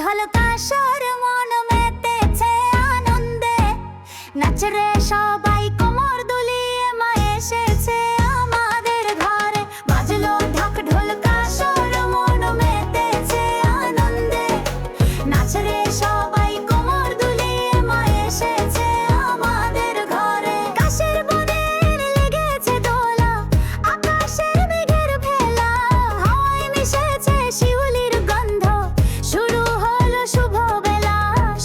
ঢোল কাসর মন মেতেছে আনন্দে, নাচ রে সবাই কোমর দুলিয়ে মা এসেছে আমাদের ঘরে। বাজলো ঢাক ঢোল কাসর মন মেতেছে আনন্দে, নাচ রে সবাই কোমর দুলিয়ে মা এসেছে আমাদের ঘরে। কাশের বনের লেগেছে দোলা, আকাশের মেঘের ভেলা, হাওয়ায় মিশেছে শিউলির গন্ধ, শুরু হলো শুভ বেলা।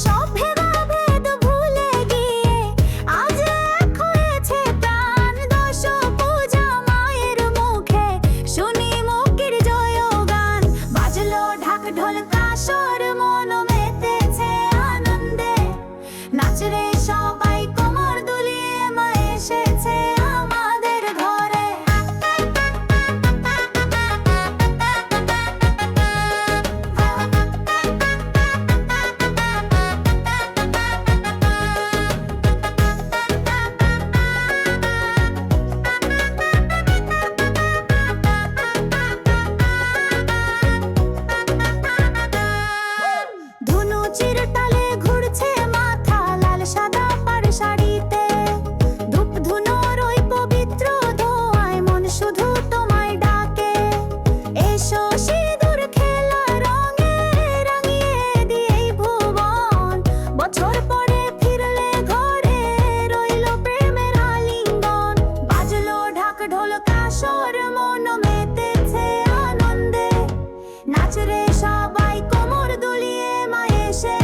সব ভেদাভেদ ভুলে গিয়ে আজ এক হয়েছে প্রাণ, দশ পূজা মায়ের মুখে শুনি মুক্তির জয়গান। বাজলো ঢাক ঢোল কাসর মন মেতেছে আনন্দে, নাচ রে সবাই কোমর দুলিয়ে মা এসেছে আমাদের ঘরে। ধুনু চিরটালে ঘুরছে মাথা, লাল সাদা পাড় শাড়িতে, ধূপ ধুনোর ওই পবিত্র ধোঁয়ায় মন শুধু তোমায় ডাকে। এসো সিঁদুর খেলা রঙে রাঙিয়ে দিয়েই ভুবন, বছর পরে ফিরলে ঘরে রইল প্রেমের আলিঙ্গন। বাজলো ঢাক ঢোল কাসর মন মেতেছে আনন্দে, নাচ রে সবাই কোমর দুলিয়ে মা এসে